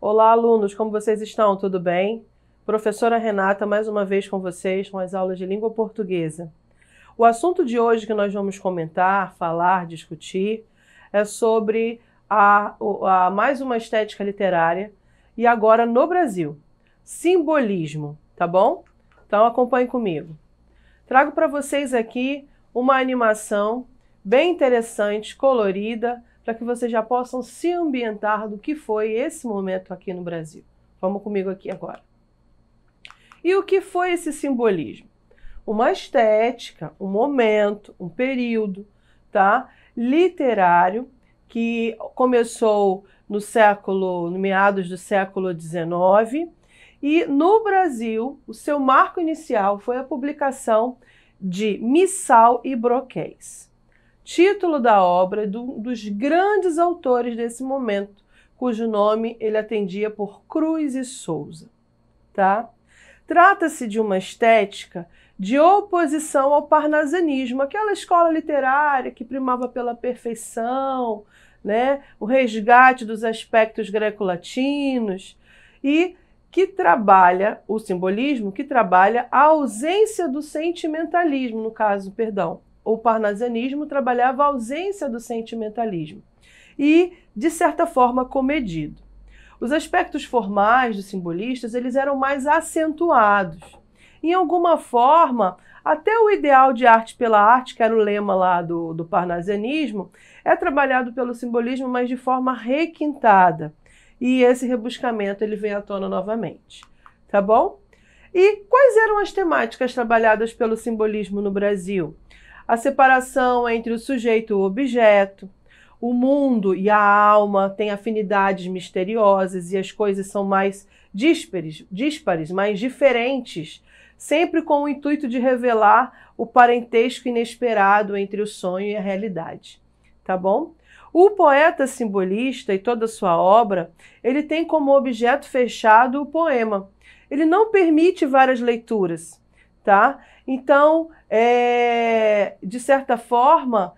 Olá, alunos, como vocês estão? Tudo bem? Professora Renata, mais uma vez com vocês, com as aulas de língua portuguesa. O assunto de hoje que nós vamos comentar, falar, discutir, é sobre mais uma estética literária e agora no Brasil, simbolismo, tá bom? Então acompanhe comigo. Trago para vocês aqui uma animação bem interessante, colorida, para que vocês já possam se ambientar do que foi esse momento aqui no Brasil. Vamos comigo aqui agora. E o que foi esse simbolismo? Uma estética, um momento, um período, tá? Literário que começou no meados do século XIX e no Brasil o seu marco inicial foi a publicação de Missal e Broquéis. Título da obra dos grandes autores desse momento, cujo nome ele atendia por Cruz e Souza, tá? Trata-se de uma estética de oposição ao parnasianismo, aquela escola literária que primava pela perfeição, né? O resgate dos aspectos greco-latinos e que trabalha o simbolismo, que trabalha a ausência do sentimentalismo, no caso, perdão. O parnasianismo trabalhava a ausência do sentimentalismo e, de certa forma, comedido. Os aspectos formais dos simbolistas eles eram mais acentuados. Em alguma forma, até o ideal de arte pela arte, que era o lema lá do parnasianismo, é trabalhado pelo simbolismo, mas de forma requintada. E esse rebuscamento ele vem à tona novamente. Tá bom? E quais eram as temáticas trabalhadas pelo simbolismo no Brasil? A separação entre o sujeito e o objeto, o mundo e a alma têm afinidades misteriosas e as coisas são mais díspares, mais diferentes, sempre com o intuito de revelar o parentesco inesperado entre o sonho e a realidade. Tá bom? O poeta simbolista e toda a sua obra, ele tem como objeto fechado o poema. Ele não permite várias leituras, tá? Então, de certa forma,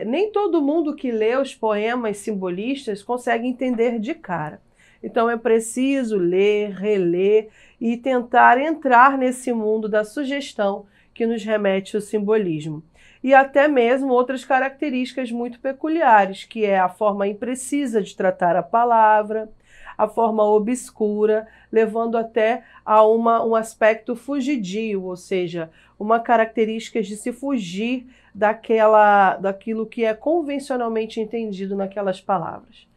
nem todo mundo que lê os poemas simbolistas consegue entender de cara. Então é preciso ler, reler e tentar entrar nesse mundo da sugestão que nos remete ao simbolismo. E até mesmo outras características muito peculiares, que é a forma imprecisa de tratar a palavra, a forma obscura, levando até a um aspecto fugidio, ou seja, uma característica de se fugir daquilo que é convencionalmente entendido naquelas palavras,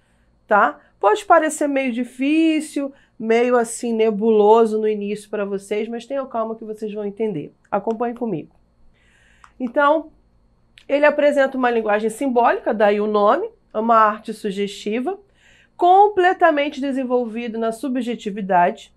tá? Pode parecer meio difícil, meio assim nebuloso no início para vocês, mas tenham calma que vocês vão entender. Acompanhem comigo. Então, ele apresenta uma linguagem simbólica, daí o nome, uma arte sugestiva, completamente desenvolvido na subjetividade.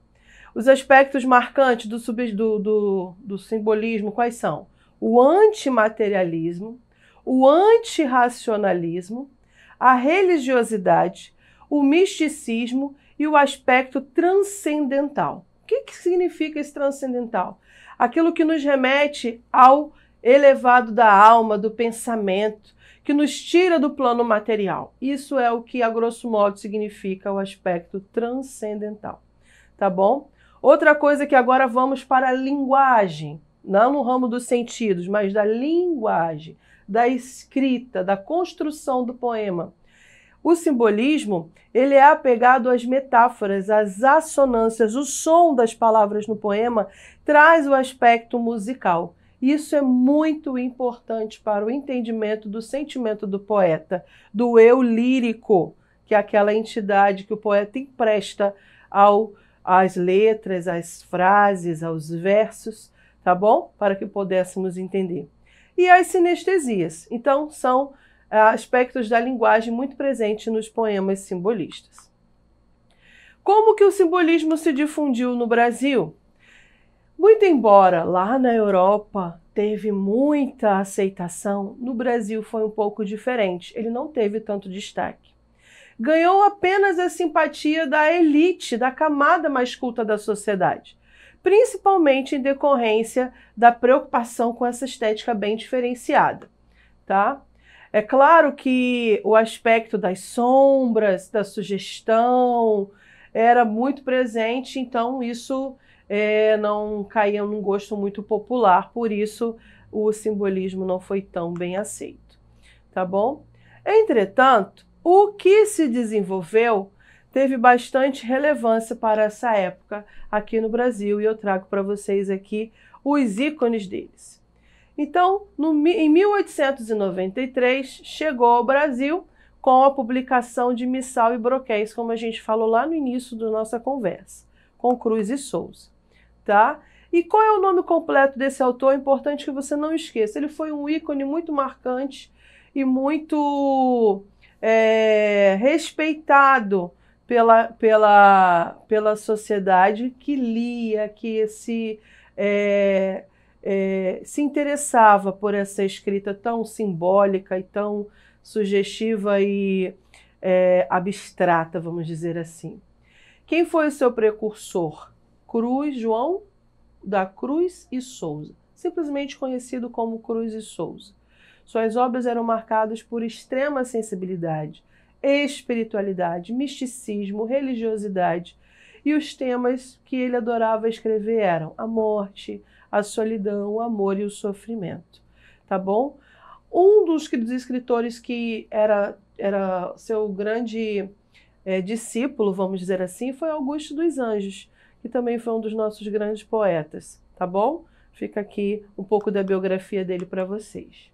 Os aspectos marcantes do simbolismo quais são? O antimaterialismo, o antirracionalismo, a religiosidade, o misticismo e o aspecto transcendental. O que significa esse transcendental? Aquilo que nos remete ao elevado da alma, do pensamento, que nos tira do plano material. Isso é o que, a grosso modo, significa o aspecto transcendental. Tá bom? Outra coisa que agora vamos para a linguagem, não no ramo dos sentidos, mas da linguagem, da escrita, da construção do poema. O simbolismo, ele é apegado às metáforas, às assonâncias, o som das palavras no poema traz o aspecto musical. Isso é muito importante para o entendimento do sentimento do poeta, do eu lírico, que é aquela entidade que o poeta empresta às letras, às frases, aos versos, tá bom? Para que pudéssemos entender. E as sinestesias. Então, são aspectos da linguagem muito presentes nos poemas simbolistas. Como que o simbolismo se difundiu no Brasil? Muito embora lá na Europa teve muita aceitação, no Brasil foi um pouco diferente. Ele não teve tanto destaque. Ganhou apenas a simpatia da elite, da camada mais culta da sociedade, principalmente em decorrência da preocupação com essa estética bem diferenciada, tá? É claro que o aspecto das sombras, da sugestão, era muito presente, então isso não caía num gosto muito popular, por isso o simbolismo não foi tão bem aceito, tá bom? Entretanto, o que se desenvolveu teve bastante relevância para essa época aqui no Brasil, e eu trago para vocês aqui os ícones deles. Então, em 1893, chegou ao Brasil com a publicação de Missal e Broquéis, como a gente falou lá no início da nossa conversa, com Cruz e Souza, tá? E qual é o nome completo desse autor? É importante que você não esqueça. Ele foi um ícone muito marcante e muito respeitado pela sociedade que lia, que se interessava por essa escrita tão simbólica e tão sugestiva e abstrata, vamos dizer assim. Quem foi o seu precursor? João da Cruz e Souza, simplesmente conhecido como Cruz e Souza. Suas obras eram marcadas por extrema sensibilidade, espiritualidade, misticismo, religiosidade, e os temas que ele adorava escrever eram a morte, a solidão, o amor e o sofrimento, tá bom? Um dos escritores que era seu grande discípulo, vamos dizer assim, foi Augusto dos Anjos, que também foi um dos nossos grandes poetas, tá bom? Fica aqui um pouco da biografia dele para vocês.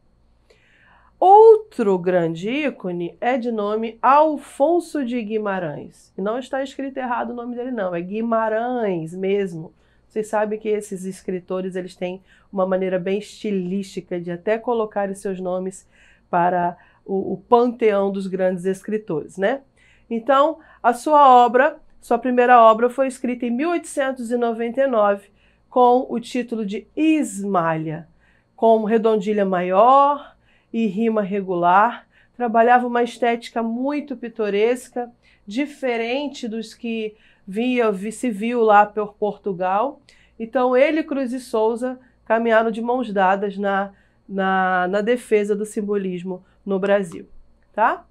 Outro grande ícone é de nome Alfonso de Guimarães. E não está escrito errado o nome dele, não. É Guimarães mesmo. Vocês sabem que esses escritores eles têm uma maneira bem estilística de até colocar os seus nomes para o panteão dos grandes escritores, né? Então, sua primeira obra foi escrita em 1899 com o título de Ismália, com redondilha maior e rima regular. Trabalhava uma estética muito pitoresca, diferente dos que se viu lá por Portugal. Então ele e Cruz e Souza caminharam de mãos dadas na defesa do simbolismo no Brasil, tá?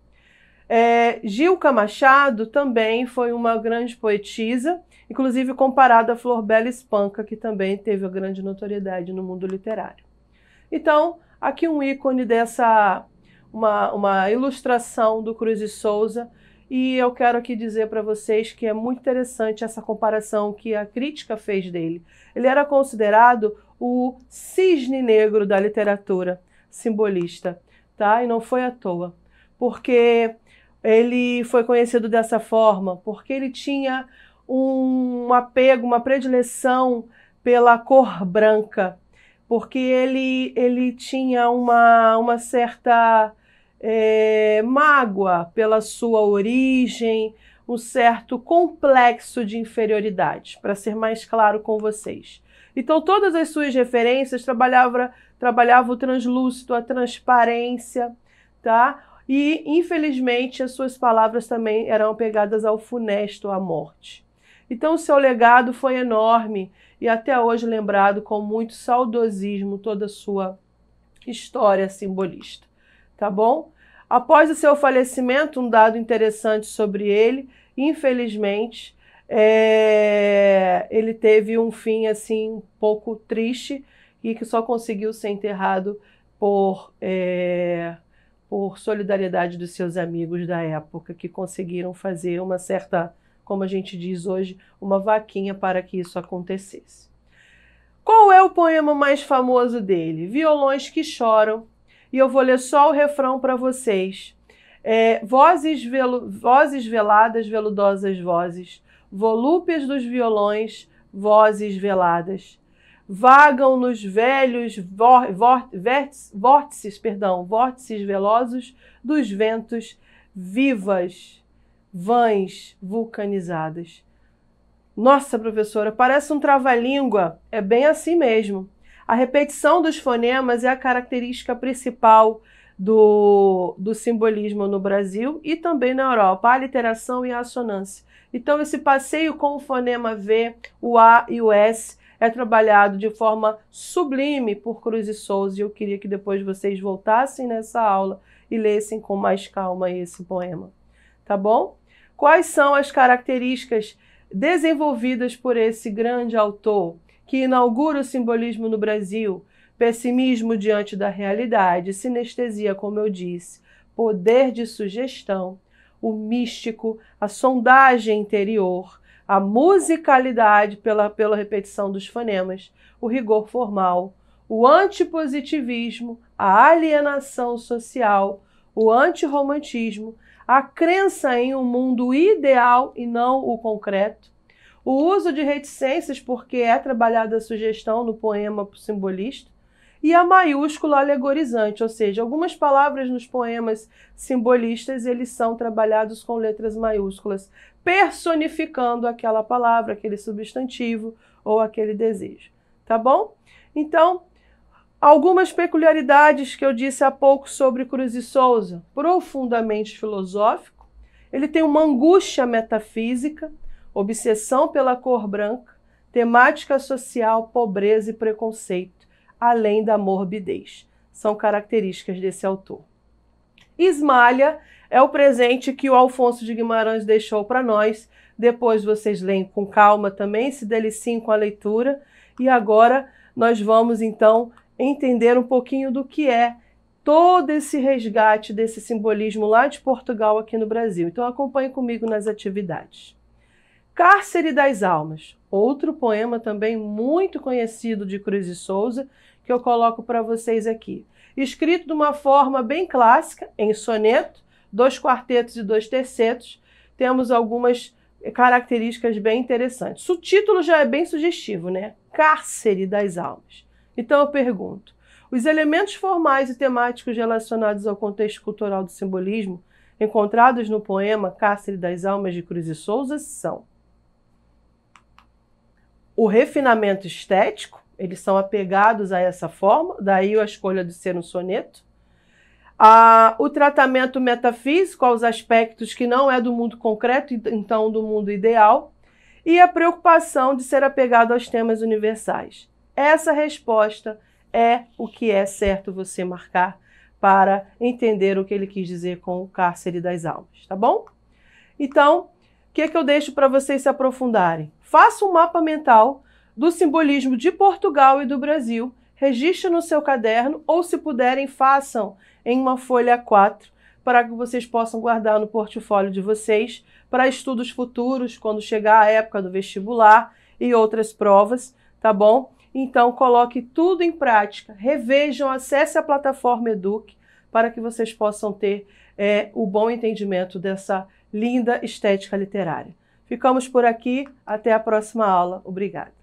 Gilca Machado também foi uma grande poetisa, inclusive comparada a Flor Bela Espanca, que também teve uma grande notoriedade no mundo literário. Então, aqui um ícone uma ilustração do Cruz e Souza, e eu quero aqui dizer para vocês que é muito interessante essa comparação que a crítica fez dele. Ele era considerado o cisne negro da literatura simbolista, tá? E não foi à toa, porque ele foi conhecido dessa forma, porque ele tinha um apego, uma predileção pela cor branca, porque ele tinha uma certa mágoa pela sua origem, um certo complexo de inferioridade, para ser mais claro com vocês. Então, todas as suas referências trabalhavam o translúcido, a transparência, tá? E, infelizmente, as suas palavras também eram apegadas ao funesto, à morte. Então, o seu legado foi enorme e até hoje lembrado com muito saudosismo toda a sua história simbolista, tá bom? Após o seu falecimento, um dado interessante sobre ele, infelizmente, ele teve um fim assim um pouco triste e que só conseguiu ser enterrado por solidariedade dos seus amigos da época, que conseguiram fazer uma certa, como a gente diz hoje, uma vaquinha para que isso acontecesse. Qual é o poema mais famoso dele? Violões que Choram. E eu vou ler só o refrão para vocês. Vozes veladas, veludosas vozes, volúpias dos violões, vozes veladas. Vagam nos velhos vórtices velosos dos ventos, vivas, vãs, vulcanizadas. Nossa, professora, parece um trava-língua. É bem assim mesmo. A repetição dos fonemas é a característica principal do simbolismo no Brasil e também na Europa, a aliteração e a assonância. Então, esse passeio com o fonema V, o A e o S é trabalhado de forma sublime por Cruz e Souza, e eu queria que depois vocês voltassem nessa aula e lessem com mais calma esse poema, tá bom? Quais são as características desenvolvidas por esse grande autor que inaugura o simbolismo no Brasil? Pessimismo diante da realidade, sinestesia, como eu disse, poder de sugestão, o místico, a sondagem interior, a musicalidade pela repetição dos fonemas, o rigor formal, o antipositivismo, a alienação social, o antirromantismo, a crença em um mundo ideal e não o concreto, o uso de reticências porque é trabalhada a sugestão no poema simbolista, e a maiúscula alegorizante, ou seja, algumas palavras nos poemas simbolistas eles são trabalhados com letras maiúsculas, personificando aquela palavra, aquele substantivo ou aquele desejo, tá bom? Então, algumas peculiaridades que eu disse há pouco sobre Cruz e Souza, profundamente filosófico, ele tem uma angústia metafísica, obsessão pela cor branca, temática social, pobreza e preconceito, além da morbidez. São características desse autor. Ismalha é o presente que o Alfonso de Guimarães deixou para nós. Depois vocês leem com calma também, se deliciem com a leitura. E agora nós vamos então entender um pouquinho do que é todo esse resgate desse simbolismo lá de Portugal aqui no Brasil. Então acompanhe comigo nas atividades. Cárcere das Almas, outro poema também muito conhecido de Cruz e Souza, que eu coloco para vocês aqui. Escrito de uma forma bem clássica, em soneto, 2 quartetos e 2 tercetos, temos algumas características bem interessantes. O título já é bem sugestivo, né? Cárcere das Almas. Então eu pergunto, os elementos formais e temáticos relacionados ao contexto cultural do simbolismo encontrados no poema Cárcere das Almas de Cruz e Souza são o refinamento estético, eles são apegados a essa forma, daí a escolha de ser um soneto. O tratamento metafísico aos aspectos que não é do mundo concreto, então do mundo ideal. E a preocupação de ser apegado aos temas universais. Essa resposta é o que é certo você marcar para entender o que ele quis dizer com o Cárcere das Almas, tá bom? Então, o que eu deixo para vocês se aprofundarem? Faça um mapa mental do simbolismo de Portugal e do Brasil, registre no seu caderno ou, se puderem, façam em uma folha A4 para que vocês possam guardar no portfólio de vocês para estudos futuros, quando chegar a época do vestibular e outras provas, tá bom? Então, coloque tudo em prática, revejam, acesse a plataforma Eduque para que vocês possam ter o bom entendimento dessa linda estética literária. Ficamos por aqui, até a próxima aula. Obrigada.